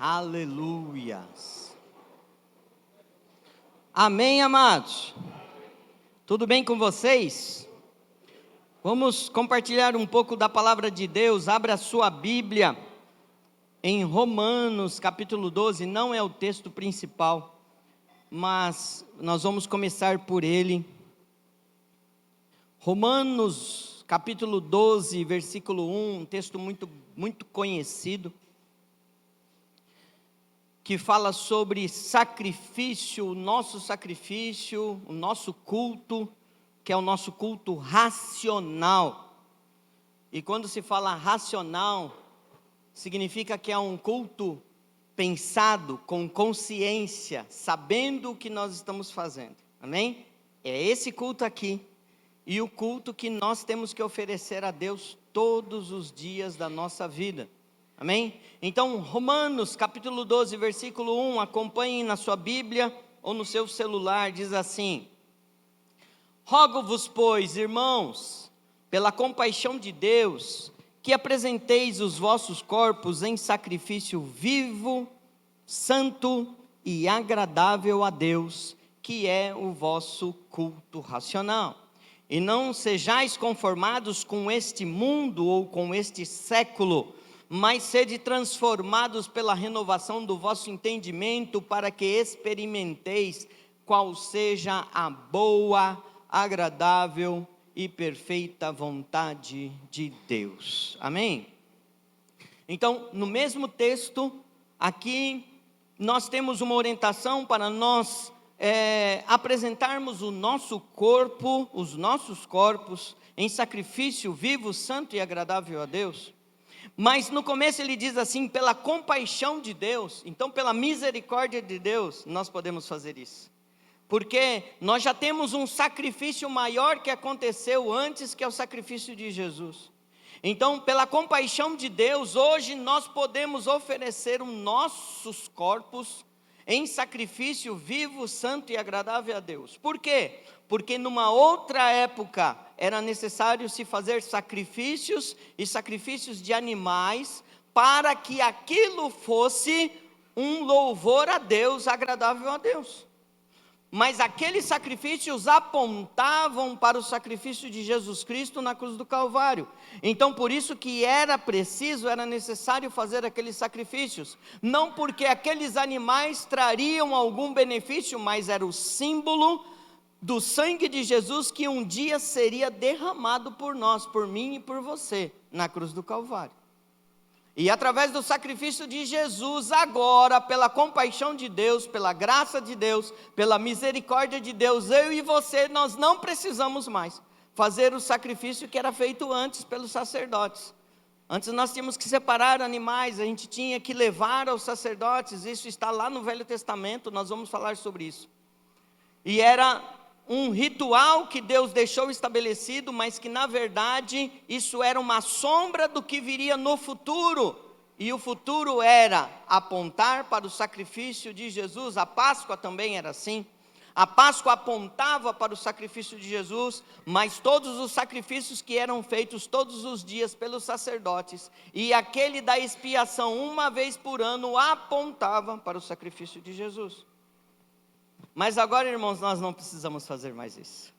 Aleluias. Amém, amados? Tudo bem com vocês? Vamos compartilhar um pouco da palavra de Deus. Abra a sua Bíblia em Romanos capítulo 12. Não é o texto principal, mas nós vamos começar por ele. Romanos capítulo 12, versículo 1, um texto muito conhecido, que fala sobre sacrifício, o nosso culto, que é o nosso culto racional. E quando se fala racional, significa que é um culto pensado, com consciência, sabendo o que nós estamos fazendo, amém? É esse culto aqui, e o culto que nós temos que oferecer a Deus todos os dias da nossa vida. Amém? Então, Romanos capítulo 12, versículo 1, acompanhem na sua Bíblia ou no seu celular, diz assim: Rogo-vos, pois, irmãos, pela compaixão de Deus, que apresenteis os vossos corpos em sacrifício vivo, santo e agradável a Deus, que é o vosso culto racional. E não sejais conformados com este mundo ou com este século, mas sede transformados pela renovação do vosso entendimento, para que experimenteis qual seja a boa, agradável e perfeita vontade de Deus. Amém? Então, no mesmo texto, aqui nós temos uma orientação para nós apresentarmos o nosso corpo, os nossos corpos, em sacrifício vivo, santo e agradável a Deus. Mas no começo ele diz assim: pela compaixão de Deus. Então, pela misericórdia de Deus, nós podemos fazer isso, porque nós já temos um sacrifício maior que aconteceu antes, que é o sacrifício de Jesus. Então, pela compaixão de Deus, hoje nós podemos oferecer os nossos corpos em sacrifício vivo, santo e agradável a Deus. Por quê? Porque numa outra época era necessário se fazer sacrifícios e sacrifícios de animais, para que aquilo fosse um louvor a Deus, agradável a Deus. Mas aqueles sacrifícios apontavam para o sacrifício de Jesus Cristo na cruz do Calvário. Então, por isso que era necessário fazer aqueles sacrifícios. Não porque aqueles animais trariam algum benefício, mas era o símbolo do sangue de Jesus que um dia seria derramado por nós, por mim e por você, na cruz do Calvário. E através do sacrifício de Jesus, agora, pela compaixão de Deus, pela graça de Deus, pela misericórdia de Deus, eu e você, nós não precisamos mais fazer o sacrifício que era feito antes pelos sacerdotes. Antes nós tínhamos que separar animais, a gente tinha que levar aos sacerdotes, isso está lá no Velho Testamento, nós vamos falar sobre isso. E era um ritual que Deus deixou estabelecido, mas que na verdade isso era uma sombra do que viria no futuro, e o futuro era apontar para o sacrifício de Jesus. A Páscoa também era assim, a Páscoa apontava para o sacrifício de Jesus, mas todos os sacrifícios que eram feitos todos os dias pelos sacerdotes, e aquele da expiação uma vez por ano, apontava para o sacrifício de Jesus. Mas agora, irmãos, nós não precisamos fazer mais isso.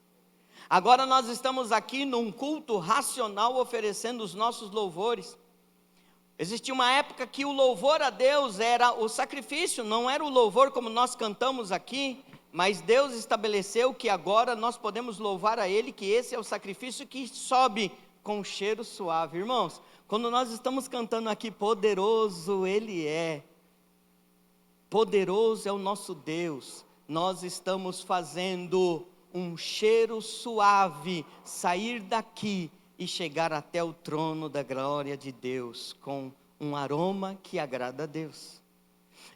Agora nós estamos aqui num culto racional, oferecendo os nossos louvores. Existia uma época que o louvor a Deus era o sacrifício, não era o louvor como nós cantamos aqui, mas Deus estabeleceu que agora nós podemos louvar a Ele, que esse é o sacrifício que sobe com cheiro suave. Irmãos, quando nós estamos cantando aqui, poderoso Ele é, poderoso é o nosso Deus, nós estamos fazendo um cheiro suave sair daqui e chegar até o trono da glória de Deus, com um aroma que agrada a Deus.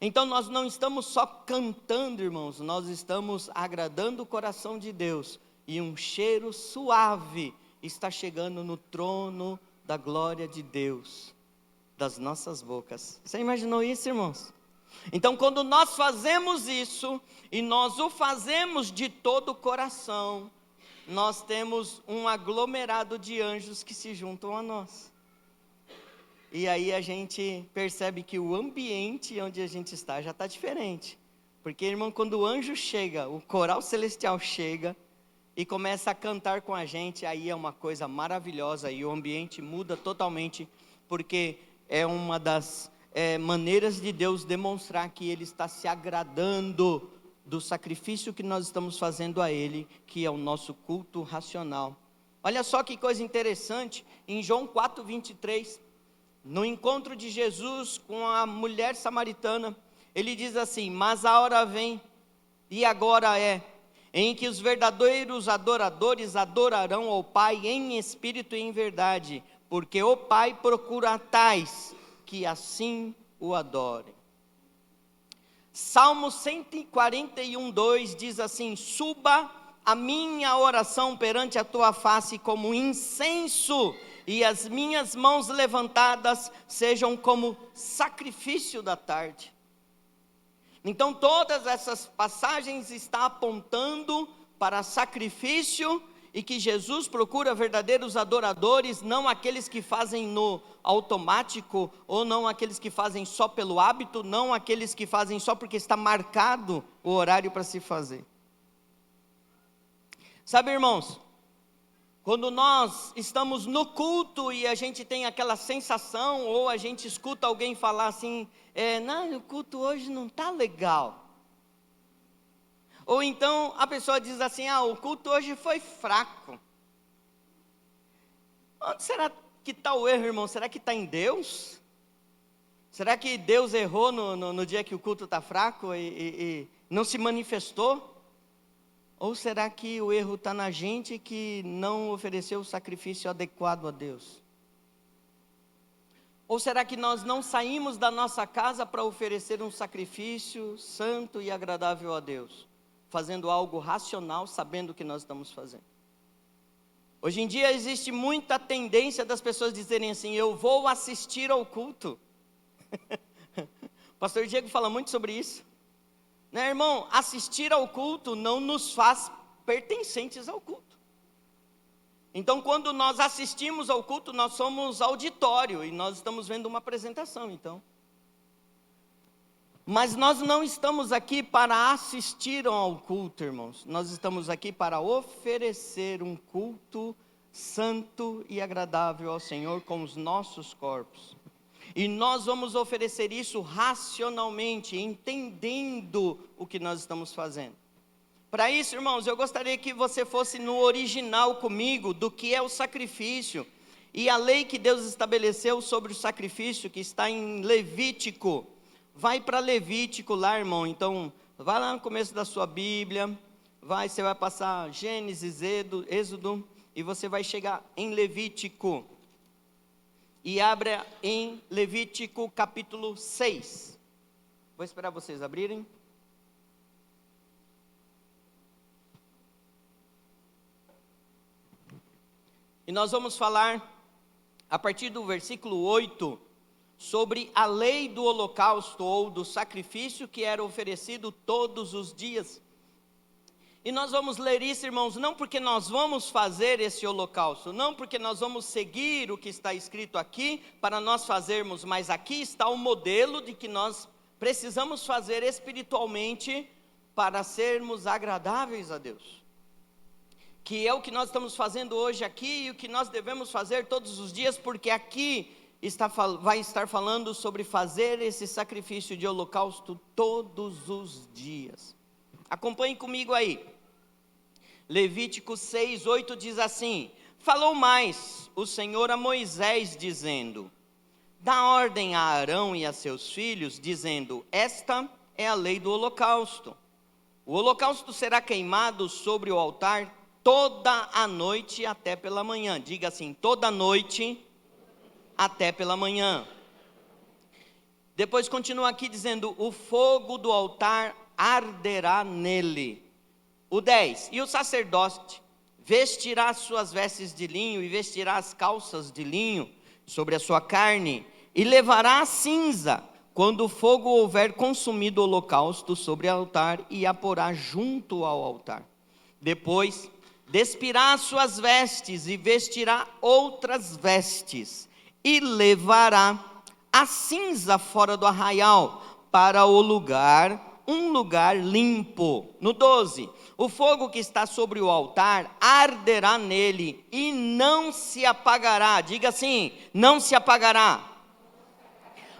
Então nós não estamos só cantando, irmãos, nós estamos agradando o coração de Deus, e um cheiro suave está chegando no trono da glória de Deus, das nossas bocas. Você imaginou isso, irmãos? Então, quando nós fazemos isso, e nós o fazemos de todo o coração, nós temos um aglomerado de anjos que se juntam a nós. E aí a gente percebe que o ambiente onde a gente está já está diferente. Porque, irmão, quando o anjo chega, o coral celestial chega e começa a cantar com a gente, aí é uma coisa maravilhosa e o ambiente muda totalmente, porque é uma das maneiras de Deus demonstrar que Ele está se agradando do sacrifício que nós estamos fazendo a Ele, que é o nosso culto racional. Olha só que coisa interessante, em João 4:23, no encontro de Jesus com a mulher samaritana, ele diz assim: mas a hora vem, e agora é, em que os verdadeiros adoradores adorarão ao Pai em espírito e em verdade, porque o Pai procura tais que assim o adorem. Salmo 141:2 diz assim: suba a minha oração perante a tua face como incenso, e as minhas mãos levantadas sejam como sacrifício da tarde. Então todas essas passagens estão apontando para sacrifício, e que Jesus procura verdadeiros adoradores, não aqueles que fazem no automático, ou não aqueles que fazem só pelo hábito, não aqueles que fazem só porque está marcado o horário para se fazer. Sabe, irmãos, quando nós estamos no culto e a gente tem aquela sensação, ou a gente escuta alguém falar assim, não, o culto hoje não está legal. Ou então a pessoa diz assim, o culto hoje foi fraco. Onde será que está o erro, irmão? Será que está em Deus? Será que Deus errou no dia que o culto está fraco e não se manifestou? Ou será que o erro está na gente que não ofereceu o sacrifício adequado a Deus? Ou será que nós não saímos da nossa casa para oferecer um sacrifício santo e agradável a Deus? Fazendo algo racional, sabendo o que nós estamos fazendo. Hoje em dia existe muita tendência das pessoas dizerem assim, eu vou assistir ao culto. O pastor Diego fala muito sobre isso. Né, irmão, assistir ao culto não nos faz pertencentes ao culto. Então, quando nós assistimos ao culto, nós somos auditório e nós estamos vendo uma apresentação, então. Mas nós não estamos aqui para assistir ao culto, irmãos. Nós estamos aqui para oferecer um culto santo e agradável ao Senhor com os nossos corpos. E nós vamos oferecer isso racionalmente, entendendo o que nós estamos fazendo. Para isso, irmãos, eu gostaria que você fosse no original comigo do que é o sacrifício e a lei que Deus estabeleceu sobre o sacrifício, que está em Levítico. Vai para Levítico lá, irmão. Então, vai lá no começo da sua Bíblia, você vai passar Gênesis, Êxodo, e você vai chegar em Levítico. E abra em Levítico capítulo 6. Vou esperar vocês abrirem. E nós vamos falar, a partir do versículo 8, sobre a lei do holocausto, ou do sacrifício que era oferecido todos os dias. E nós vamos ler isso, irmãos, não porque nós vamos fazer esse holocausto, não porque nós vamos seguir o que está escrito aqui para nós fazermos, mas aqui está o modelo de que nós precisamos fazer espiritualmente para sermos agradáveis a Deus. Que é o que nós estamos fazendo hoje aqui e o que nós devemos fazer todos os dias, porque aqui vai estar falando sobre fazer esse sacrifício de holocausto todos os dias. Acompanhe comigo aí. Levítico 6:8 diz assim: falou mais o Senhor a Moisés, dizendo: dá ordem a Arão e a seus filhos, dizendo: esta é a lei do holocausto. O holocausto será queimado sobre o altar toda a noite até pela manhã. Diga assim: toda noite até pela manhã. Depois continua aqui dizendo: o fogo do altar arderá nele. O 10, e o sacerdote vestirá as suas vestes de linho e vestirá as calças de linho sobre a sua carne, e levará a cinza quando o fogo houver consumido o holocausto sobre o altar, e a porá junto ao altar. Depois despirá as suas vestes e vestirá outras vestes, e levará a cinza fora do arraial, para um lugar limpo. No 12, o fogo que está sobre o altar arderá nele e não se apagará. Diga assim: não se apagará.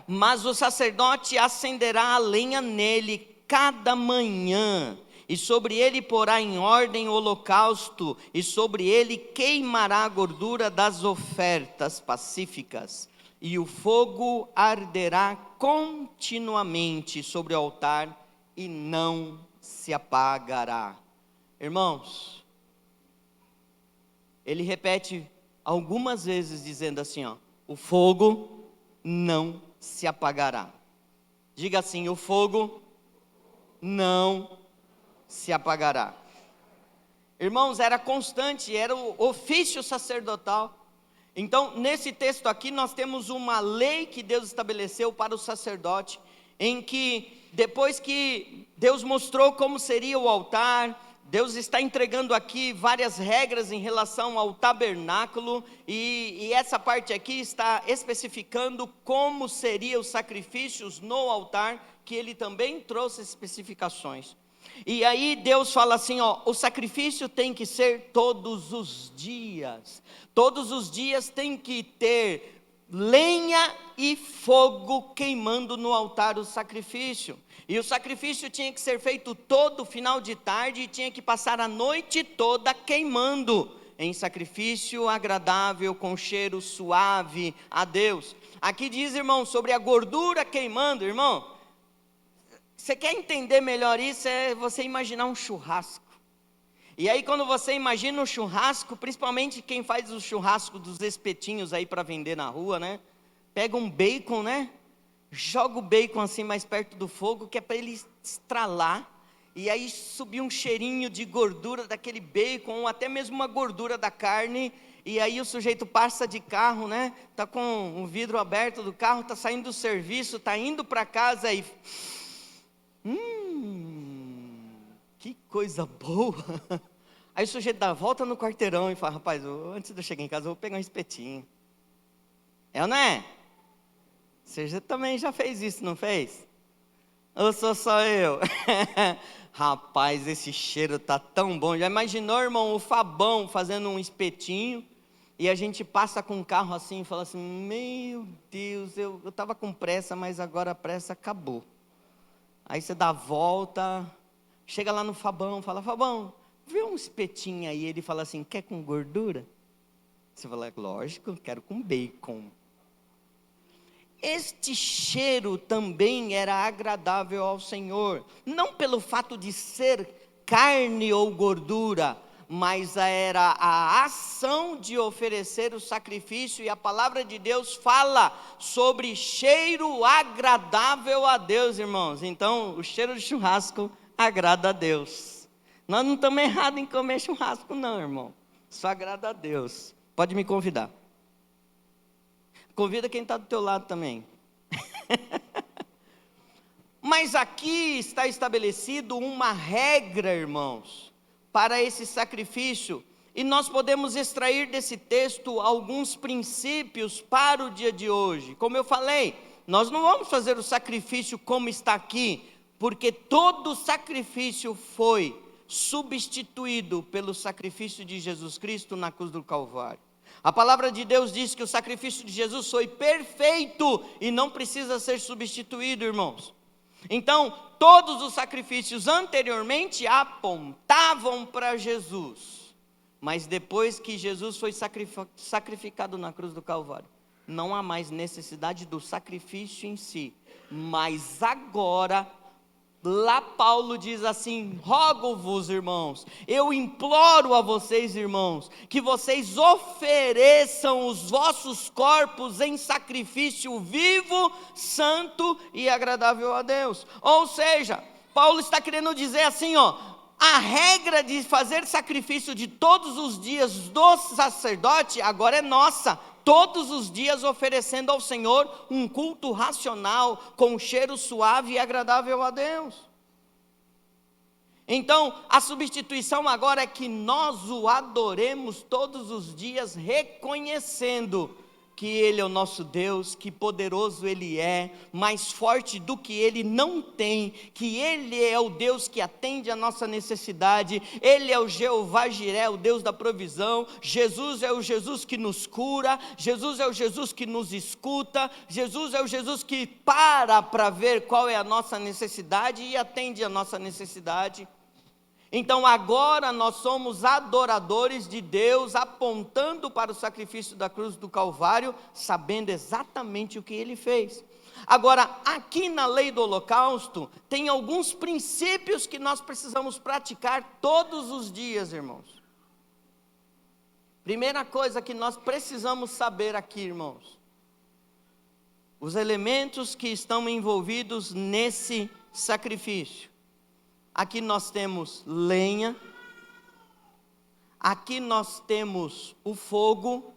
Mas o sacerdote acenderá a lenha nele cada manhã, e sobre ele porá em ordem o holocausto, e sobre ele queimará a gordura das ofertas pacíficas. E o fogo arderá continuamente sobre o altar e não se apagará. Irmãos, ele repete algumas vezes dizendo assim, o fogo não se apagará. Diga assim: o fogo não se apagará. Irmãos, era constante, era o ofício sacerdotal. Então, nesse texto aqui, nós temos uma lei que Deus estabeleceu para o sacerdote, em que, depois que Deus mostrou como seria o altar, Deus está entregando aqui várias regras em relação ao tabernáculo, e essa parte aqui está especificando como seriam os sacrifícios no altar, que ele também trouxe especificações. E aí Deus fala assim, o sacrifício tem que ser todos os dias tem que ter lenha e fogo queimando no altar do sacrifício. E o sacrifício tinha que ser feito todo final de tarde, e tinha que passar a noite toda queimando, em sacrifício agradável, com cheiro suave a Deus. Aqui diz, irmão, sobre a gordura queimando. Irmão, você quer entender melhor isso? É você imaginar um churrasco. E aí quando você imagina um churrasco, principalmente quem faz o churrasco dos espetinhos aí para vender na rua, né? Pega um bacon, né? Joga o bacon assim mais perto do fogo, que é para ele estralar. E aí subir um cheirinho de gordura daquele bacon, ou até mesmo uma gordura da carne. E aí o sujeito passa de carro, né? Tá com o vidro aberto do carro, tá saindo do serviço, tá indo para casa e... que coisa boa. Aí o sujeito dá a volta no quarteirão e fala: rapaz, antes de eu chegar em casa eu vou pegar um espetinho. É ou não é? Você também já fez isso, não fez? Ou sou só eu? Rapaz, esse cheiro tá tão bom. Já imaginou, irmão, o Fabão fazendo um espetinho, e a gente passa com um carro assim e fala assim: meu Deus, eu estava com pressa, mas agora a pressa acabou. Aí você dá a volta, chega lá no Fabão, fala: Fabão, vê um espetinho aí. Ele fala assim: quer com gordura? Você fala: lógico, quero com bacon. Este cheiro também era agradável ao Senhor, não pelo fato de ser carne ou gordura, mas era a ação de oferecer o sacrifício. E a palavra de Deus fala sobre cheiro agradável a Deus, irmãos. Então, o cheiro de churrasco agrada a Deus. Nós não estamos errados em comer churrasco não, irmão. Só agrada a Deus. Pode me convidar. Convida quem está do teu lado também. Mas aqui está estabelecido uma regra, irmãos, para esse sacrifício. E nós podemos extrair desse texto alguns princípios para o dia de hoje. Como eu falei, nós não vamos fazer o sacrifício como está aqui, porque todo sacrifício foi substituído pelo sacrifício de Jesus Cristo na cruz do Calvário. A palavra de Deus diz que o sacrifício de Jesus foi perfeito e não precisa ser substituído, irmãos. Então, todos os sacrifícios anteriormente apontavam para Jesus. Mas depois que Jesus foi sacrificado na cruz do Calvário, não há mais necessidade do sacrifício em si. Mas agora, lá Paulo diz assim: rogo-vos, irmãos, eu imploro a vocês, irmãos, que vocês ofereçam os vossos corpos em sacrifício vivo, santo e agradável a Deus. Ou seja, Paulo está querendo dizer assim, a regra de fazer sacrifício de todos os dias do sacerdote agora é nossa. Todos os dias oferecendo ao Senhor um culto racional, com um cheiro suave e agradável a Deus. Então, a substituição agora é que nós o adoremos todos os dias, reconhecendo que Ele é o nosso Deus, que poderoso Ele é, mais forte do que Ele não tem, que Ele é o Deus que atende a nossa necessidade, Ele é o Jeová Jiré, o Deus da provisão, Jesus é o Jesus que nos cura, Jesus é o Jesus que nos escuta, Jesus é o Jesus que para ver qual é a nossa necessidade e atende a nossa necessidade. Então agora nós somos adoradores de Deus, apontando para o sacrifício da cruz do Calvário, sabendo exatamente o que Ele fez. Agora, aqui na lei do holocausto, tem alguns princípios que nós precisamos praticar todos os dias, irmãos. Primeira coisa que nós precisamos saber aqui, irmãos, os elementos que estão envolvidos nesse sacrifício. Aqui nós temos lenha, aqui nós temos o fogo,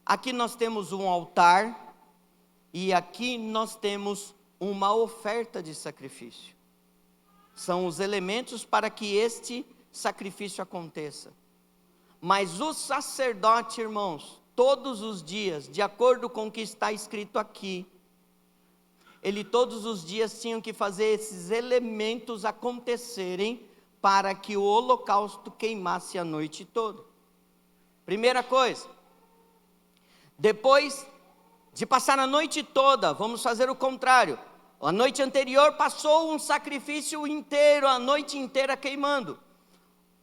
aqui nós temos um altar, e aqui nós temos uma oferta de sacrifício. São os elementos para que este sacrifício aconteça. Mas o sacerdote, irmãos, todos os dias, de acordo com o que está escrito aqui, ele todos os dias tinha que fazer esses elementos acontecerem para que o holocausto queimasse a noite toda. Primeira coisa, depois de passar a noite toda, vamos fazer o contrário. A noite anterior passou um sacrifício inteiro, a noite inteira queimando.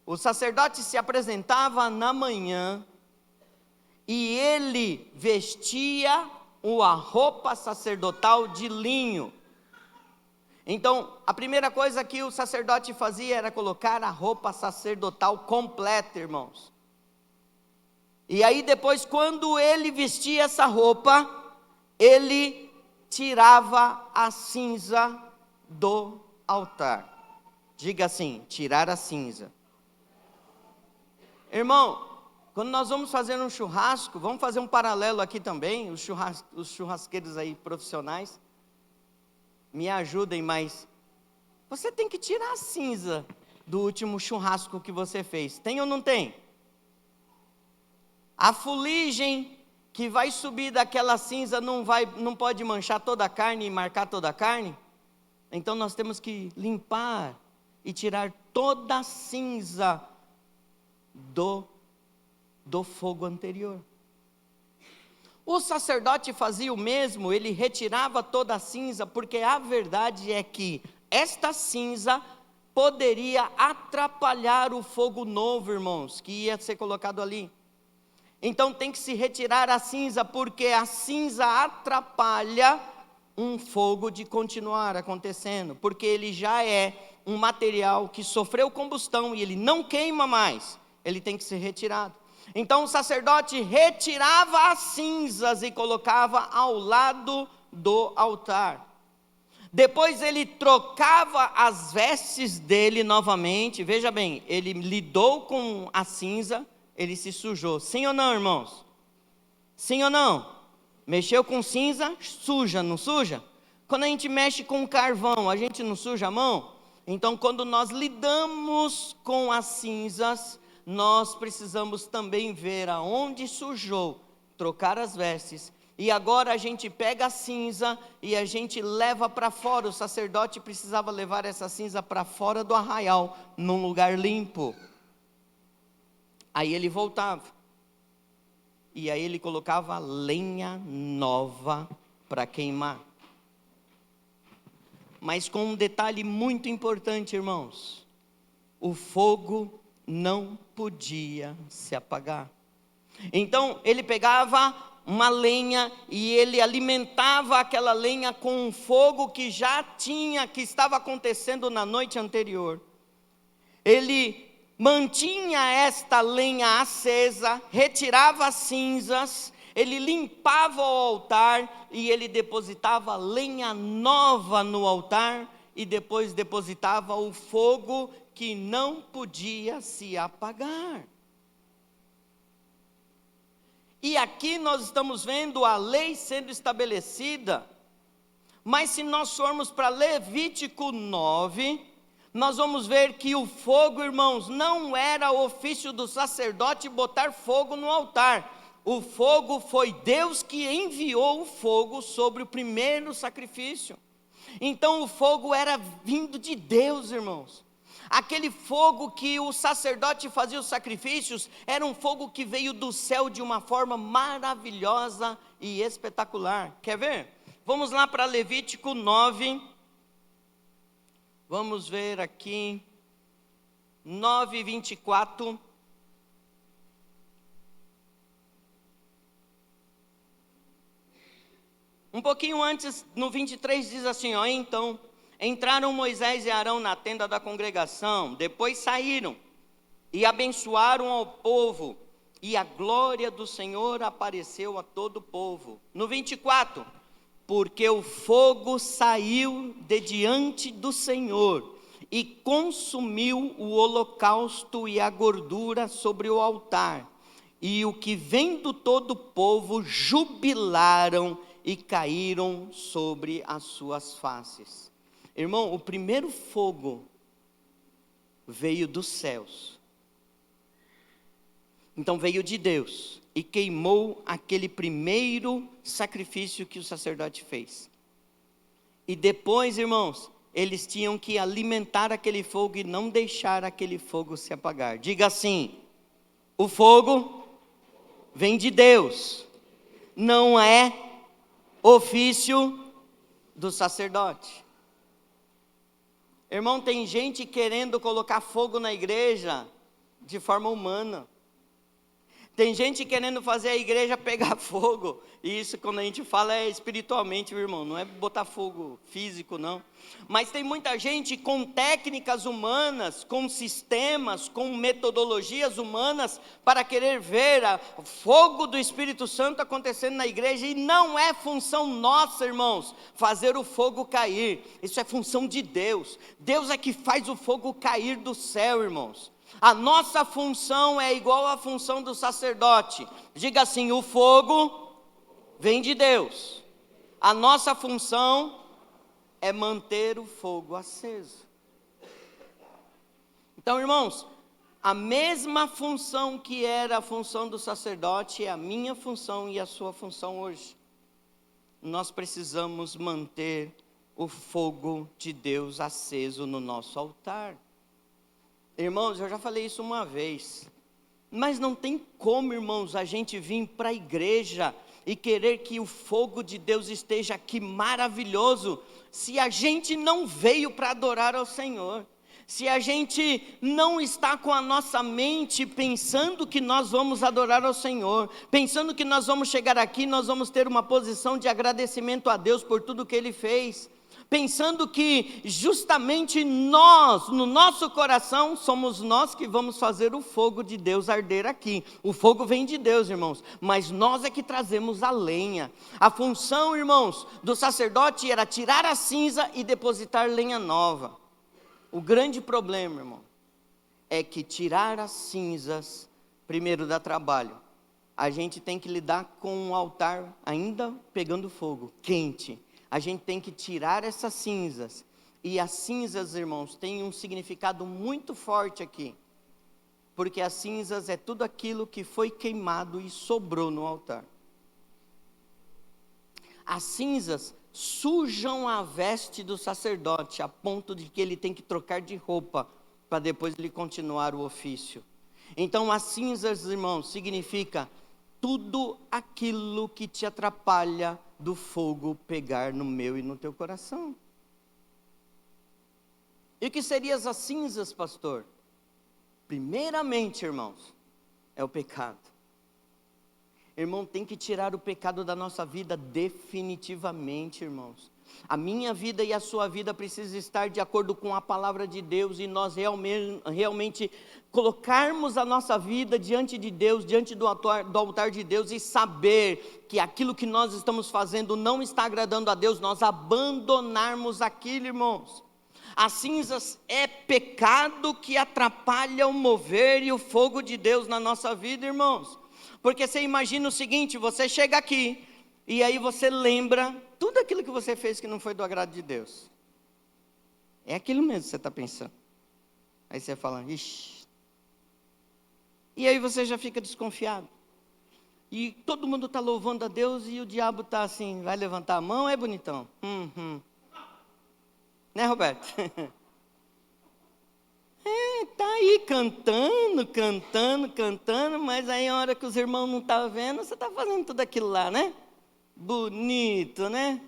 O sacerdote se apresentava na manhã e ele vestia a roupa sacerdotal de linho. Então, a primeira coisa que o sacerdote fazia era colocar a roupa sacerdotal completa, irmãos. E aí depois, quando ele vestia essa roupa, ele tirava a cinza do altar. Diga assim, tirar a cinza. Irmão, quando nós vamos fazer um churrasco, vamos fazer um paralelo aqui também, os churrasqueiros aí profissionais, me ajudem, mas você tem que tirar a cinza do último churrasco que você fez, tem ou não tem? A fuligem que vai subir daquela cinza não pode manchar toda a carne e marcar toda a carne? Então nós temos que limpar e tirar toda a cinza do fogo anterior. O sacerdote fazia o mesmo, ele retirava toda a cinza, porque a verdade é que esta cinza poderia atrapalhar o fogo novo, irmãos, que ia ser colocado ali. Então tem que se retirar a cinza, porque a cinza atrapalha um fogo de continuar acontecendo, porque ele já é um material que sofreu combustão e ele não queima mais, ele tem que ser retirado. Então o sacerdote retirava as cinzas e colocava ao lado do altar. Depois ele trocava as vestes dele novamente. Veja bem, ele lidou com a cinza, ele se sujou. Sim ou não, irmãos? Sim ou não? Mexeu com cinza, suja, não suja? Quando a gente mexe com carvão, a gente não suja a mão? Então quando nós lidamos com as cinzas, nós precisamos também ver aonde sujou, trocar as vestes. E agora a gente pega a cinza e a gente leva para fora. O sacerdote precisava levar essa cinza para fora do arraial, num lugar limpo. Aí ele voltava. E aí ele colocava lenha nova para queimar. Mas com um detalhe muito importante, irmãos. O fogo não podia se apagar. Então ele pegava uma lenha e ele alimentava aquela lenha com um fogo que que estava acontecendo na noite anterior. Ele mantinha esta lenha acesa, retirava as cinzas, ele limpava o altar e ele depositava lenha nova no altar e depois depositava o fogo que não podia se apagar. E aqui nós estamos vendo a lei sendo estabelecida, mas se nós formos para Levítico 9, nós vamos ver que o fogo, irmãos, não era ofício do sacerdote botar fogo no altar. O fogo foi Deus que enviou o fogo sobre o primeiro sacrifício. Então o fogo era vindo de Deus, irmãos. Aquele fogo que o sacerdote fazia os sacrifícios, era um fogo que veio do céu de uma forma maravilhosa e espetacular. Quer ver? Vamos lá para Levítico 9. Vamos ver aqui, 9:24. Um pouquinho antes, no 23, diz assim, ó: então entraram Moisés e Arão na tenda da congregação, depois saíram e abençoaram ao povo, e a glória do Senhor apareceu a todo o povo. No 24, porque o fogo saiu de diante do Senhor e consumiu o holocausto e a gordura sobre o altar, e o que vendo todo o povo jubilaram e caíram sobre as suas faces. Irmão, o primeiro fogo veio dos céus. Então veio de Deus e queimou aquele primeiro sacrifício que o sacerdote fez. E depois, irmãos, eles tinham que alimentar aquele fogo e não deixar aquele fogo se apagar. Diga assim: o fogo vem de Deus, não é ofício do sacerdote. Irmão, tem gente querendo colocar fogo na igreja de forma humana. Tem gente querendo fazer a igreja pegar fogo. E isso, quando a gente fala, é espiritualmente, meu irmão. Não é botar fogo físico, não. Mas tem muita gente com técnicas humanas, com sistemas, com metodologias humanas, para querer ver o fogo do Espírito Santo acontecendo na igreja. E não é função nossa, irmãos, fazer o fogo cair. Isso é função de Deus. Deus é que faz o fogo cair do céu, irmãos. A nossa função é igual à função do sacerdote. Diga assim: o fogo vem de Deus. A nossa função é manter o fogo aceso. Então, irmãos, a mesma função que era a função do sacerdote é a minha função e a sua função hoje. Nós precisamos manter o fogo de Deus aceso no nosso altar. Irmãos, eu já falei isso uma vez, mas não tem como, irmãos, a gente vir para a igreja e querer que o fogo de Deus esteja aqui maravilhoso, se a gente não veio para adorar ao Senhor, se a gente não está com a nossa mente pensando que nós vamos adorar ao Senhor, pensando que nós vamos chegar aqui, nós vamos ter uma posição de agradecimento a Deus por tudo que Ele fez, pensando que justamente nós, no nosso coração, somos nós que vamos fazer o fogo de Deus arder aqui. O fogo vem de Deus, irmãos, mas nós é que trazemos a lenha. A função, irmãos, do sacerdote era tirar a cinza e depositar lenha nova. O grande problema, irmão, é que tirar as cinzas, primeiro dá trabalho. A gente tem que lidar com o altar ainda pegando fogo, quente. A gente tem que tirar essas cinzas. E as cinzas, irmãos, têm um significado muito forte aqui. Porque as cinzas é tudo aquilo que foi queimado e sobrou no altar. As cinzas sujam a veste do sacerdote, a ponto de que ele tem que trocar de roupa, para depois ele continuar o ofício. Então as cinzas, irmãos, significa tudo aquilo que te atrapalha do fogo pegar no meu e no teu coração. E o que seriam as cinzas, pastor? Primeiramente, irmãos, é o pecado. Irmão, tem que tirar o pecado da nossa vida definitivamente, irmãos. A minha vida e a sua vida precisa estar de acordo com a palavra de Deus, e nós realmente colocarmos a nossa vida diante de Deus, diante do altar de Deus, e saber que aquilo que nós estamos fazendo não está agradando a Deus, nós abandonarmos aquilo, irmãos. As cinzas é pecado que atrapalha o mover e o fogo de Deus na nossa vida, irmãos. Porque você imagina o seguinte: você chega aqui e aí você lembra tudo aquilo que você fez que não foi do agrado de Deus. É aquilo mesmo que você está pensando. Aí você fala, ixi. E aí você já fica desconfiado. E todo mundo está louvando a Deus e o diabo está assim, vai levantar a mão, é bonitão? Né, Roberto? Tá aí cantando, mas aí a hora que os irmãos não estão vendo, você está fazendo tudo aquilo lá, né? Bonito, né?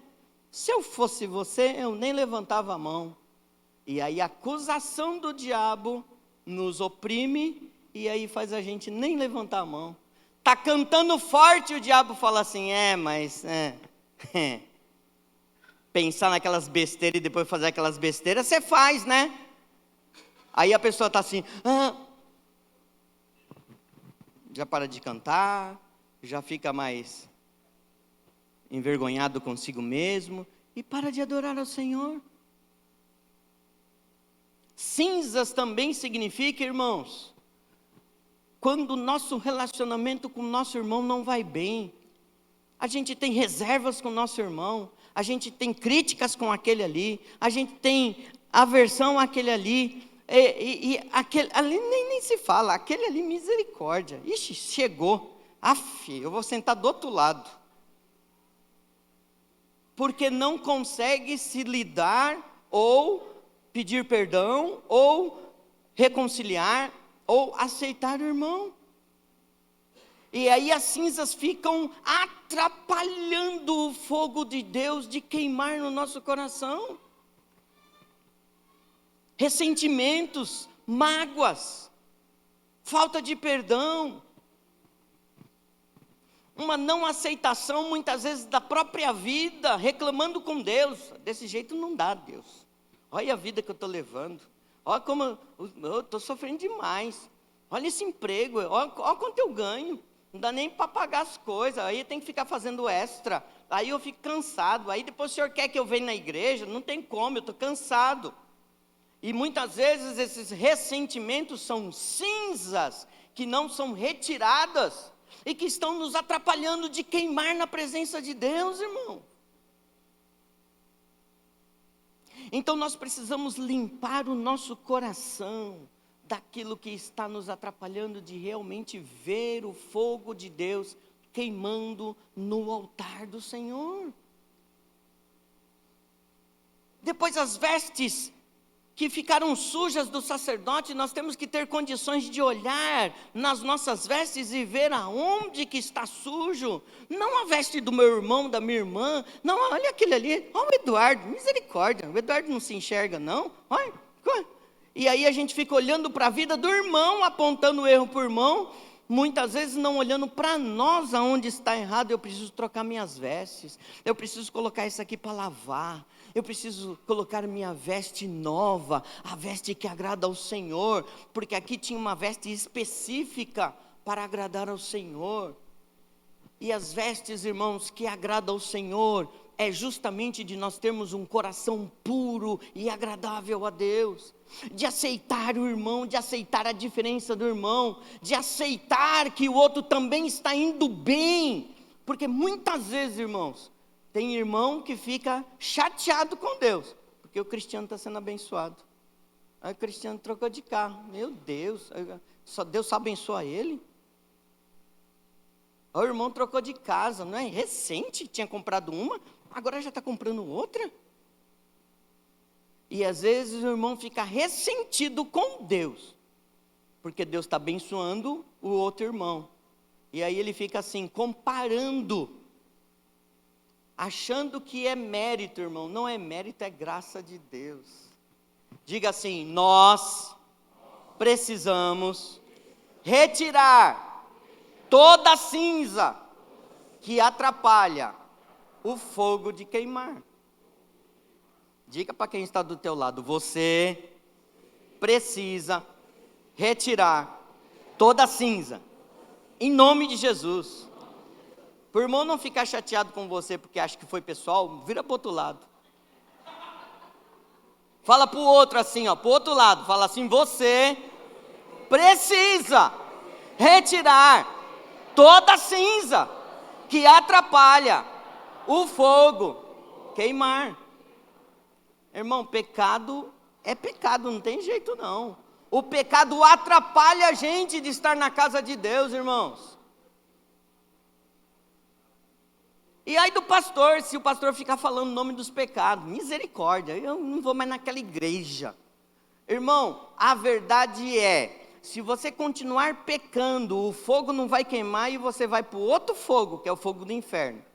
Se eu fosse você, eu nem levantava a mão. E aí a acusação do diabo nos oprime e aí faz a gente nem levantar a mão. Tá cantando forte, o diabo fala assim, pensar naquelas besteiras e depois fazer aquelas besteiras, você faz, né? Aí a pessoa está assim, já para de cantar, já fica mais envergonhado consigo mesmo e para de adorar ao Senhor. Cinzas também significa, irmãos, quando o nosso relacionamento com o nosso irmão não vai bem, a gente tem reservas com o nosso irmão, a gente tem críticas com aquele ali, a gente tem aversão àquele ali, e aquele ali nem se fala, aquele ali misericórdia, ixi, chegou, eu vou sentar do outro lado, porque não consegue se lidar, ou pedir perdão, ou reconciliar, ou aceitar o irmão. E aí as cinzas ficam atrapalhando o fogo de Deus de queimar no nosso coração. Ressentimentos, mágoas, falta de perdão, uma não aceitação muitas vezes da própria vida, reclamando com Deus. Desse jeito não dá, Deus. Olha a vida que eu estou levando, olha como eu estou sofrendo demais, olha esse emprego, olha quanto eu ganho, não dá nem para pagar as coisas, aí tem que ficar fazendo extra, aí eu fico cansado, aí depois o senhor quer que eu venha na igreja, não tem como, eu estou cansado. E muitas vezes esses ressentimentos são cinzas que não são retiradas e que estão nos atrapalhando de queimar na presença de Deus, irmão. Então nós precisamos limpar o nosso coração daquilo que está nos atrapalhando de realmente ver o fogo de Deus queimando no altar do Senhor. Depois as vestes que ficaram sujas do sacerdote, nós temos que ter condições de olhar nas nossas vestes e ver aonde que está sujo. Não a veste do meu irmão, da minha irmã. Não, olha aquele ali, olha o Eduardo, misericórdia. O Eduardo não se enxerga não, olha. E aí a gente fica olhando para a vida do irmão, apontando o erro para o irmão, muitas vezes não olhando para nós aonde está errado. Eu preciso trocar minhas vestes, eu preciso colocar isso aqui para lavar, eu preciso colocar minha veste nova, a veste que agrada ao Senhor, porque aqui tinha uma veste específica para agradar ao Senhor. E as vestes, irmãos, que agradam ao Senhor, é justamente de nós termos um coração puro e agradável a Deus, de aceitar o irmão, de aceitar a diferença do irmão, de aceitar que o outro também está indo bem, porque muitas vezes, irmãos, tem irmão que fica chateado com Deus, porque o cristiano está sendo abençoado. Aí o cristiano trocou de carro, meu Deus, só Deus só abençoa ele? O irmão trocou de casa, não é? Recente, tinha comprado uma, agora já está comprando outra. E às vezes o irmão fica ressentido com Deus, porque Deus está abençoando o outro irmão. E aí ele fica assim, comparando, achando que é mérito, irmão. Não é mérito, é graça de Deus. Diga assim, nós precisamos retirar toda cinza que atrapalha o fogo de queimar. Diga para quem está do teu lado, você precisa retirar toda cinza, em nome de Jesus. Para o irmão não ficar chateado com você porque acha que foi pessoal, vira para o outro lado. Fala para o outro assim, para o outro lado, fala assim, você precisa retirar toda cinza que atrapalha o fogo queimar. Irmão, pecado é pecado, não tem jeito não. O pecado atrapalha a gente de estar na casa de Deus, irmãos. E aí do pastor, se o pastor ficar falando o nome dos pecados, misericórdia, eu não vou mais naquela igreja. Irmão, a verdade é, se você continuar pecando, o fogo não vai queimar e você vai para o outro fogo, que é o fogo do inferno.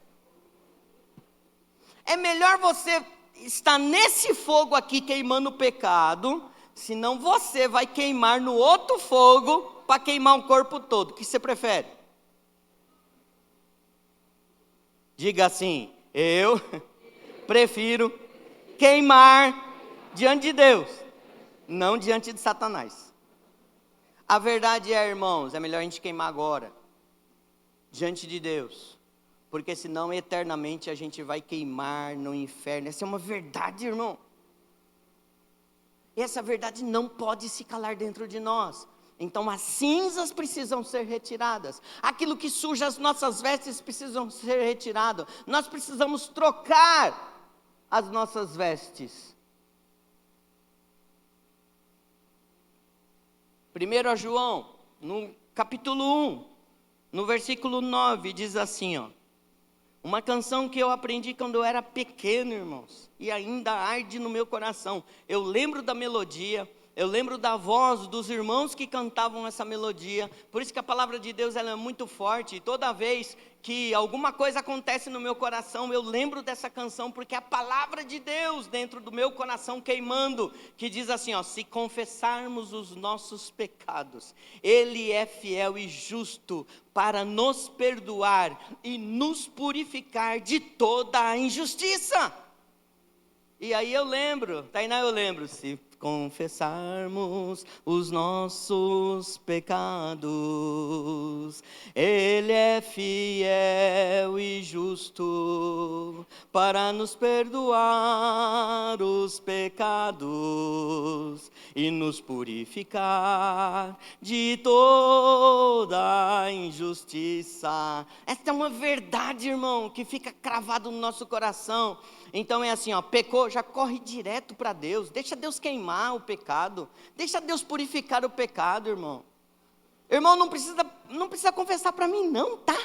É melhor você estar nesse fogo aqui queimando o pecado, senão você vai queimar no outro fogo para queimar o corpo todo. O que você prefere? Diga assim, eu prefiro queimar diante de Deus, não diante de Satanás. A verdade é, irmãos, é melhor a gente queimar agora, diante de Deus, porque senão eternamente a gente vai queimar no inferno. Essa é uma verdade, irmão. E essa verdade não pode se calar dentro de nós. Então as cinzas precisam ser retiradas, aquilo que suja as nossas vestes precisam ser retirado. Nós precisamos trocar as nossas vestes. 1 João, no capítulo 1, no versículo 9, diz assim, ó. Uma canção que eu aprendi quando eu era pequeno, irmãos, e ainda arde no meu coração. Eu lembro da melodia, eu lembro da voz dos irmãos que cantavam essa melodia. Por isso que a palavra de Deus ela é muito forte. E toda vez que alguma coisa acontece no meu coração, eu lembro dessa canção, porque é a palavra de Deus dentro do meu coração queimando, que diz assim, ó, se confessarmos os nossos pecados, Ele é fiel e justo para nos perdoar e nos purificar de toda a injustiça. E aí eu lembro, Tainá, eu lembro, se confessarmos os nossos pecados, Ele é fiel e justo para nos perdoar os pecados e nos purificar de toda a injustiça. Esta é uma verdade, irmão, que fica cravado no nosso coração. Então é assim, ó, pecou, já corre direto para Deus, deixa Deus queimar o pecado, deixa Deus purificar o pecado, irmão. Irmão, não precisa confessar para mim não, tá?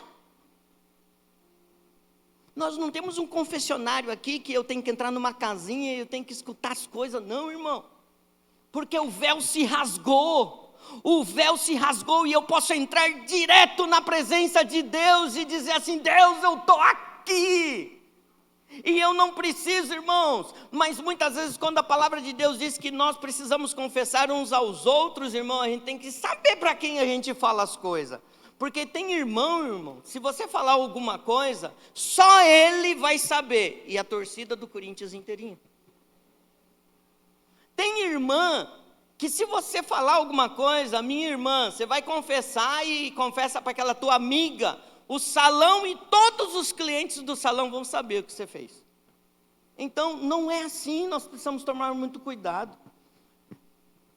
Nós não temos um confessionário aqui que eu tenho que entrar numa casinha e eu tenho que escutar as coisas, não, irmão. Porque o véu se rasgou e eu posso entrar direto na presença de Deus e dizer assim, Deus, eu estou aqui. E eu não preciso, irmãos, mas muitas vezes quando a palavra de Deus diz que nós precisamos confessar uns aos outros, irmão, a gente tem que saber para quem a gente fala as coisas. Porque tem irmão, se você falar alguma coisa, só ele vai saber, e a torcida do Corinthians inteirinha. Tem irmã que se você falar alguma coisa, minha irmã, você vai confessar e confessa para aquela tua amiga, o salão e todos os clientes do salão vão saber o que você fez. Então, não é assim, nós precisamos tomar muito cuidado.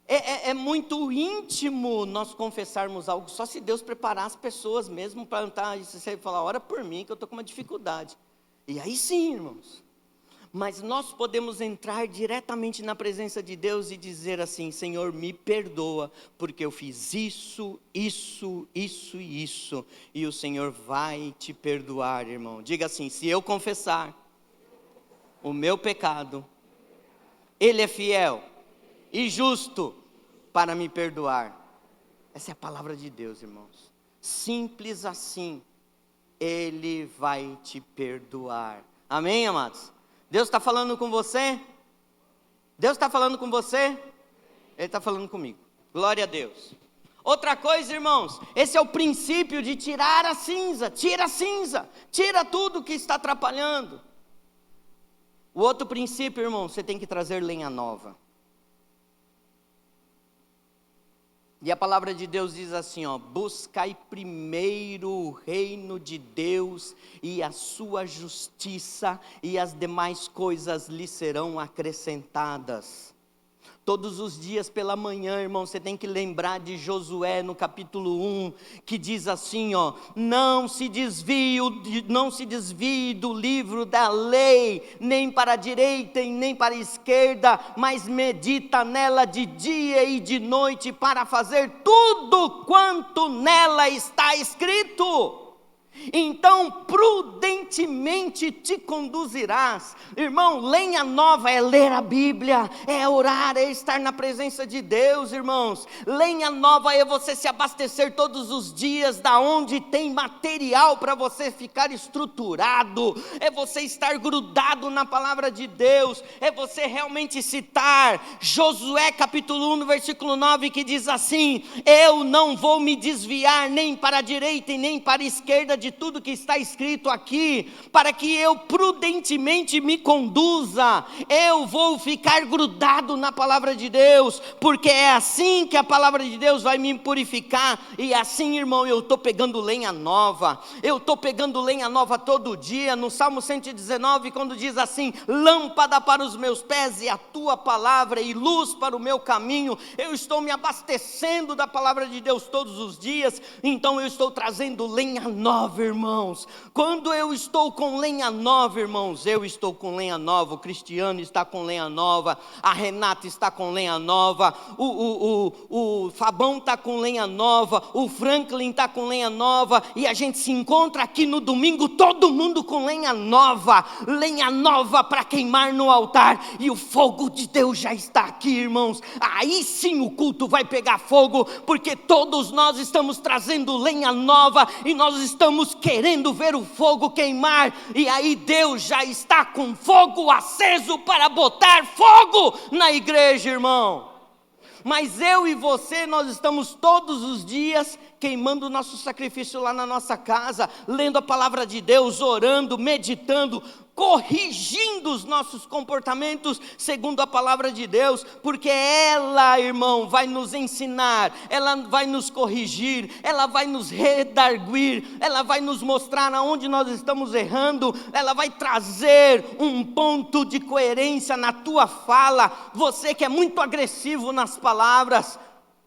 É muito íntimo nós confessarmos algo, só se Deus preparar as pessoas mesmo para estar, e você falar, ora por mim que eu estou com uma dificuldade. E aí sim, irmãos. Mas nós podemos entrar diretamente na presença de Deus e dizer assim, Senhor, me perdoa, porque eu fiz isso, isso, isso e isso. E o Senhor vai te perdoar, irmão. Diga assim, se eu confessar o meu pecado, Ele é fiel e justo para me perdoar. Essa é a palavra de Deus, irmãos. Simples assim, Ele vai te perdoar. Amém, amados? Deus está falando com você? Deus está falando com você? Ele está falando comigo. Glória a Deus. Outra coisa, irmãos, esse é o princípio de tirar a cinza. Tira tudo que está atrapalhando. O outro princípio, irmão, você tem que trazer lenha nova. E a palavra de Deus diz assim, ó, buscai primeiro o reino de Deus e a sua justiça, e as demais coisas lhe serão acrescentadas. Todos os dias pela manhã, irmão, você tem que lembrar de Josué no capítulo 1, que diz assim, ó, não se desvie do livro da lei, nem para a direita e nem para a esquerda, mas medita nela de dia e de noite para fazer tudo quanto nela está escrito. Então prudentemente te conduzirás. Irmão, lenha nova é ler a Bíblia, é orar, é estar na presença de Deus, irmãos. Lenha nova é você se abastecer todos os dias da onde tem material para você ficar estruturado, é você estar grudado na palavra de Deus, é você realmente citar Josué capítulo 1 no versículo 9, que diz assim: eu não vou me desviar nem para a direita e nem para a esquerda de tudo que está escrito aqui, para que eu prudentemente me conduza. Eu vou ficar grudado na palavra de Deus, porque é assim que a palavra de Deus vai me purificar. E assim, irmão, eu estou pegando lenha nova, eu estou pegando lenha nova todo dia. No Salmo 119, quando diz assim: lâmpada para os meus pés e a tua palavra e luz para o meu caminho, eu estou me abastecendo da palavra de Deus todos os dias. Então eu estou trazendo lenha nova, irmãos. Quando eu estou com lenha nova, irmãos, eu estou com lenha nova, o Cristiano está com lenha nova, a Renata está com lenha nova, o Fabão está com lenha nova, o Franklin está com lenha nova, e a gente se encontra aqui no domingo, todo mundo com lenha nova para queimar no altar, e o fogo de Deus já está aqui, irmãos. Aí sim o culto vai pegar fogo, porque todos nós estamos trazendo lenha nova, e nós estamos querendo ver o fogo queimar, e aí Deus já está com fogo aceso para botar fogo na igreja, irmão. Mas eu e você, nós estamos todos os dias queimando o nosso sacrifício lá na nossa casa, lendo a palavra de Deus, orando, meditando, corrigindo os nossos comportamentos segundo a palavra de Deus, porque ela, irmão, vai nos ensinar, ela vai nos corrigir, ela vai nos redarguir, ela vai nos mostrar aonde nós estamos errando, ela vai trazer um ponto de coerência na tua fala. Você que é muito agressivo nas palavras,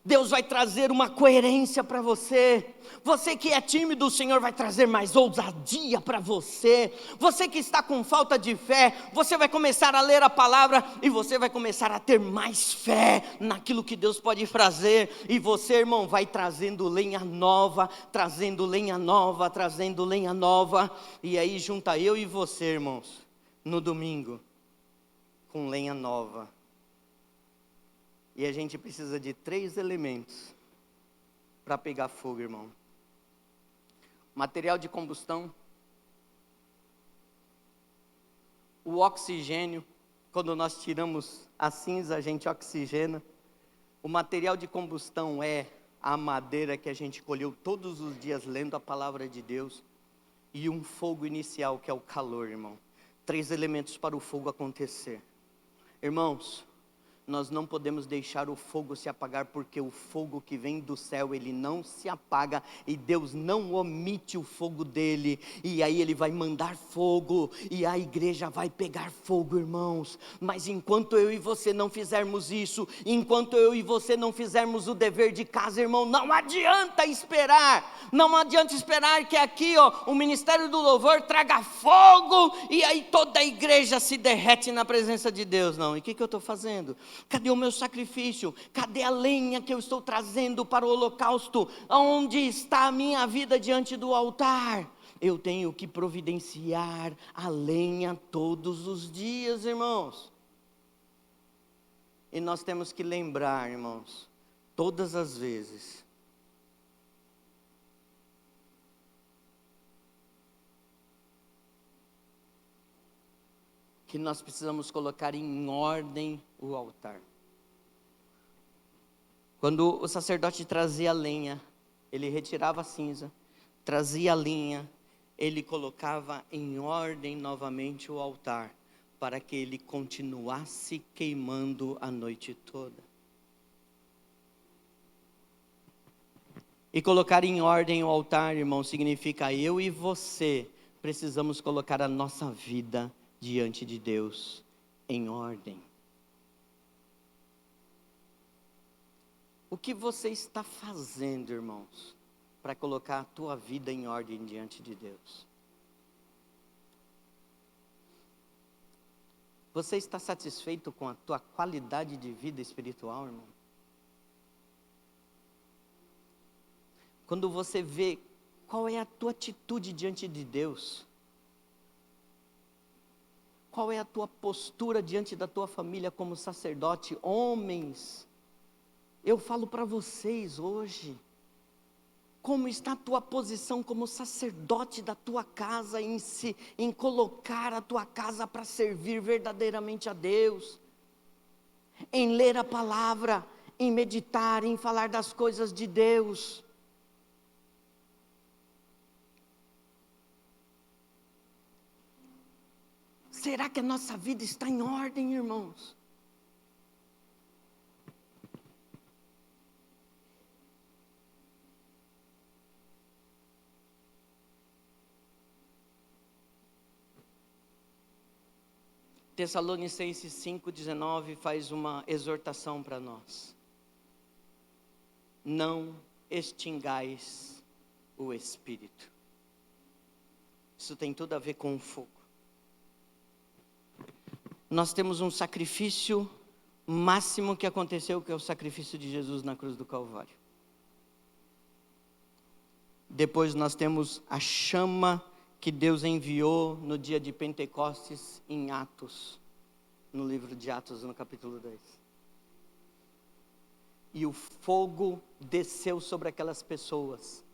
Deus vai trazer uma coerência para você. Você que é tímido, o Senhor vai trazer mais ousadia para você. Você que está com falta de fé, você vai começar a ler a palavra e você vai começar a ter mais fé naquilo que Deus pode fazer. E você, irmão, vai trazendo lenha nova, trazendo lenha nova, trazendo lenha nova. E aí junta eu e você, irmãos, no domingo, com lenha nova. E a gente precisa de 3 elementos para pegar fogo, irmão. Material de combustão, o oxigênio, quando nós tiramos a cinza, a gente oxigena. O material de combustão é a madeira que a gente colheu todos os dias lendo a palavra de Deus. E um fogo inicial, que é o calor, irmão. 3 elementos para o fogo acontecer. Irmãos, nós não podemos deixar o fogo se apagar, porque o fogo que vem do céu, ele não se apaga, e Deus não omite o fogo dele, e aí ele vai mandar fogo, e a igreja vai pegar fogo, irmãos. Mas enquanto eu e você não fizermos isso, enquanto eu e você não fizermos o dever de casa, irmão, não adianta esperar que aqui, o ministério do louvor traga fogo, e aí toda a igreja se derrete na presença de Deus. Não, e o que eu estou fazendo? Cadê o meu sacrifício? Cadê a lenha que eu estou trazendo para o holocausto? Onde está a minha vida diante do altar? Eu tenho que providenciar a lenha todos os dias, irmãos. E nós temos que lembrar, irmãos, todas as vezes, que nós precisamos colocar em ordem o altar. Quando o sacerdote trazia a lenha, ele retirava a cinza, trazia a lenha, ele colocava em ordem novamente o altar, para que ele continuasse queimando a noite toda. E colocar em ordem o altar, irmão, significa eu e você precisamos colocar a nossa vida diante de Deus em ordem. O que você está fazendo, irmãos, para colocar a tua vida em ordem diante de Deus? Você está satisfeito com a tua qualidade de vida espiritual, irmão? Quando você vê Qual é a tua atitude diante de Deus? Qual é a tua postura diante da tua família como sacerdote? Homens, eu falo para vocês hoje, como está a tua posição como sacerdote da tua casa em colocar a tua casa para servir verdadeiramente a Deus, em ler a palavra, em meditar, em falar das coisas de Deus. Será que a nossa vida está em ordem, irmãos? Tessalonicenses 5,19 faz uma exortação para nós. Não extingais o Espírito. Isso tem tudo a ver com o fogo. Nós temos um sacrifício máximo que aconteceu, que é o sacrifício de Jesus na cruz do Calvário. Depois nós temos a chama que Deus enviou no dia de Pentecostes em Atos, no livro de Atos, no capítulo 10. E o fogo desceu sobre aquelas pessoas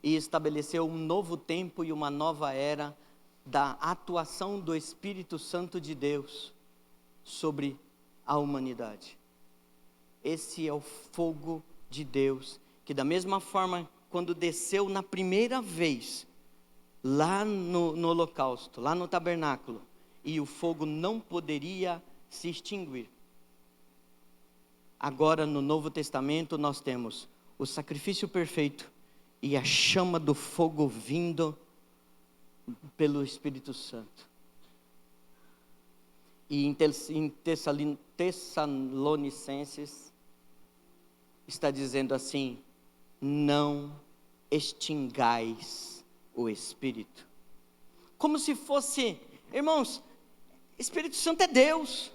e estabeleceu um novo tempo e uma nova era da atuação do Espírito Santo de Deus sobre a humanidade. Esse é o fogo de Deus, que da mesma forma, quando desceu na primeira vez, lá no holocausto, lá no tabernáculo, e o fogo não poderia se extinguir. Agora no Novo Testamento nós temos o sacrifício perfeito e a chama do fogo vindo pelo Espírito Santo. E em Tessalonicenses está dizendo assim: não extingais o Espírito. Como se fosse, irmãos, Espírito Santo é Deus.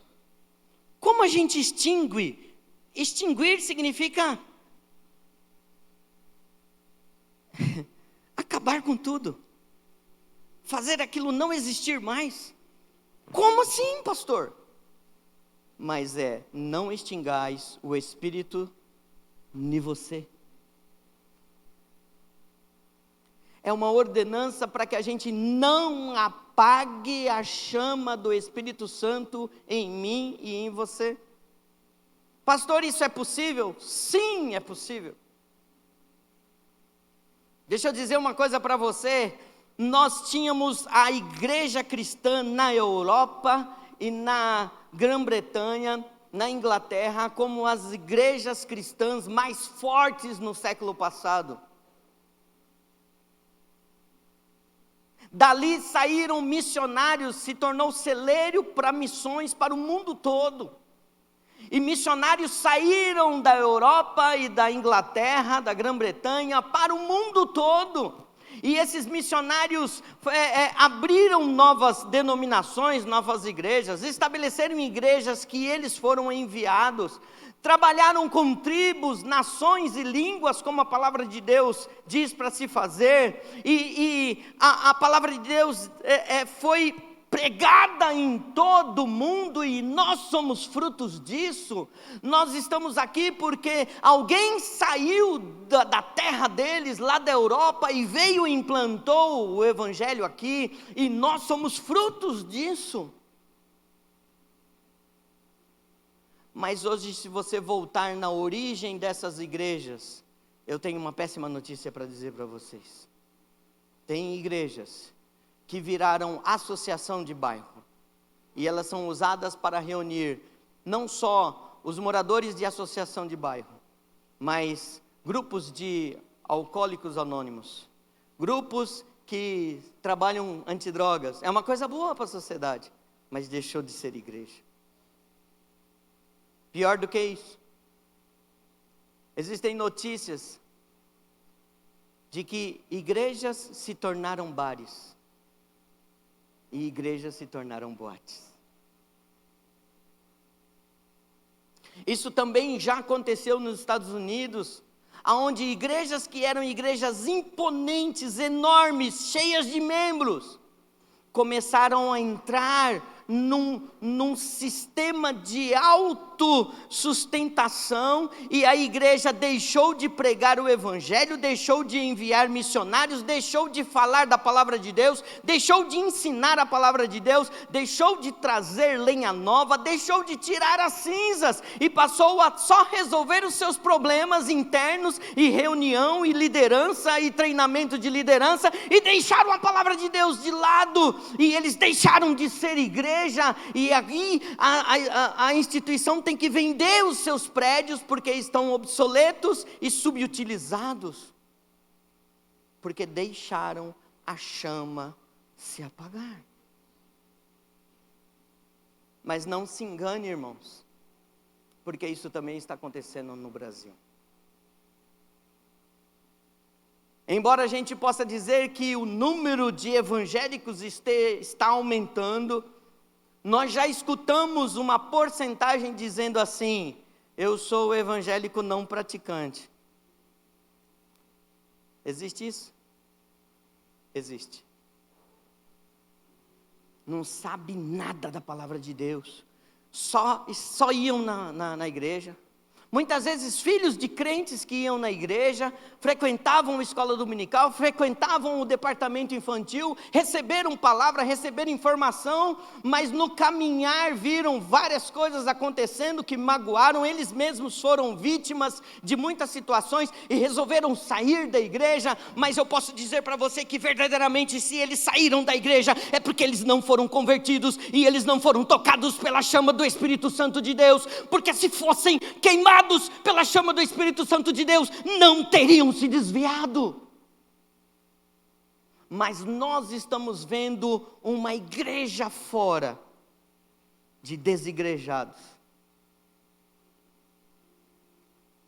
Como a gente extingue? Extinguir significa acabar com tudo, fazer aquilo não existir mais. Como assim, pastor? Mas não extingais o Espírito em você. É uma ordenança para que a gente não apague a chama do Espírito Santo em mim e em você. Pastor, isso é possível? Sim, é possível. Deixa eu dizer uma coisa para você. Nós tínhamos a igreja cristã na Europa e na Grã-Bretanha, na Inglaterra, como as igrejas cristãs mais fortes no século passado. Dali saíram missionários, se tornou celeiro para missões para o mundo todo. E missionários saíram da Europa e da Inglaterra, da Grã-Bretanha, para o mundo todo. E esses missionários abriram novas denominações, novas igrejas, estabeleceram igrejas que eles foram enviados, trabalharam com tribos, nações e línguas, como a palavra de Deus diz para se fazer, e a palavra de Deus foi pregada em todo o mundo, e nós somos frutos disso. Nós estamos aqui porque alguém saiu da terra deles, lá da Europa, e veio e implantou o evangelho aqui, e nós somos frutos disso. Mas hoje, se você voltar na origem dessas igrejas, eu tenho uma péssima notícia para dizer para vocês. Tem igrejas que viraram associação de bairro, e elas são usadas para reunir não só os moradores de associação de bairro, mas grupos de alcoólicos anônimos, grupos que trabalham antidrogas. É uma coisa boa para a sociedade, mas deixou de ser igreja. Pior do que isso, existem notícias de que igrejas se tornaram bares e igrejas se tornaram boates. Isso também já aconteceu nos Estados Unidos. aonde igrejas que eram igrejas imponentes, enormes, cheias de membros, começaram a entrar num sistema de autossustentação, e a igreja deixou de pregar o evangelho, deixou de enviar missionários, deixou de falar da palavra de Deus, deixou de ensinar a palavra de Deus, deixou de trazer lenha nova, deixou de tirar as cinzas, e passou a só resolver os seus problemas internos, e reunião, e liderança, e treinamento de liderança, e deixaram a palavra de Deus de lado, e eles deixaram de ser igreja. E aí a instituição tem que vender os seus prédios, porque estão obsoletos e subutilizados, porque deixaram a chama se apagar. Mas não se engane, irmãos, porque isso também está acontecendo no Brasil. Embora a gente possa dizer que o número de evangélicos está aumentando, nós já escutamos uma porcentagem dizendo assim: eu sou evangélico não praticante. Existe isso? Existe. Não sabe nada da palavra de Deus, só iam na igreja. Muitas vezes filhos de crentes que iam na igreja, frequentavam a escola dominical, frequentavam o departamento infantil, receberam palavra, receberam informação, mas no caminhar viram várias coisas acontecendo que magoaram, eles mesmos foram vítimas de muitas situações e resolveram sair da igreja. Mas eu posso dizer para você que verdadeiramente, se eles saíram da igreja, é porque eles não foram convertidos e eles não foram tocados pela chama do Espírito Santo de Deus, porque se fossem queimados pela chama do Espírito Santo de Deus, não teriam se desviado. Mas nós estamos vendo uma igreja fora de desigrejados.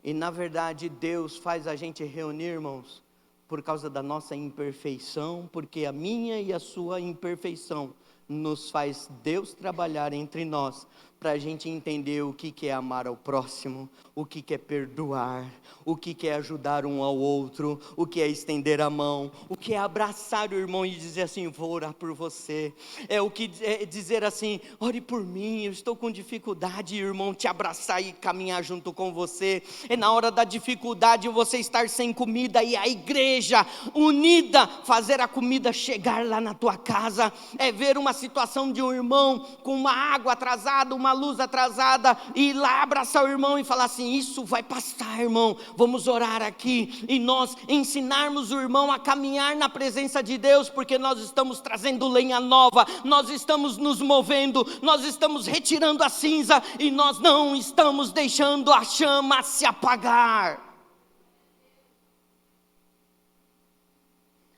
E na verdade Deus faz a gente reunir, irmãos, por causa da nossa imperfeição, porque a minha e a sua imperfeição nos faz Deus trabalhar entre nós, para a gente entender o que é amar ao próximo, o que é perdoar, o que é ajudar um ao outro, o que é estender a mão, o que é abraçar o irmão e dizer assim: vou orar por você. É o que é dizer assim: ore por mim, eu estou com dificuldade, e o irmão te abraçar e caminhar junto com você. É na hora da dificuldade você estar sem comida e a igreja unida fazer a comida chegar lá na tua casa. É ver uma situação de um irmão com uma água atrasada, uma luz atrasada, e ir lá abraçar o irmão e falar assim: isso vai passar, irmão, vamos orar aqui, e nós ensinarmos o irmão a caminhar na presença de Deus, porque nós estamos trazendo lenha nova, nós estamos nos movendo, nós estamos retirando a cinza, e nós não estamos deixando a chama se apagar.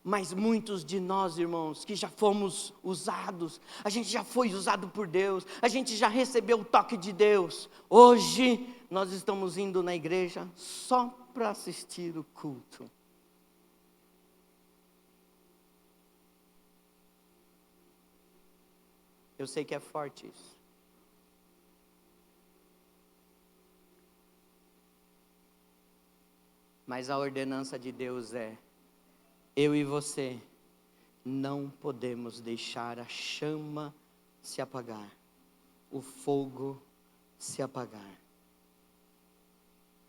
Mas muitos de nós, irmãos, que já fomos usados, a gente já foi usado por Deus, a gente já recebeu o toque de Deus, hoje nós estamos indo na igreja só para assistir o culto. Eu sei que é forte isso. Mas a ordenança de Deus é: eu e você não podemos deixar a chama se apagar, o fogo se apagar.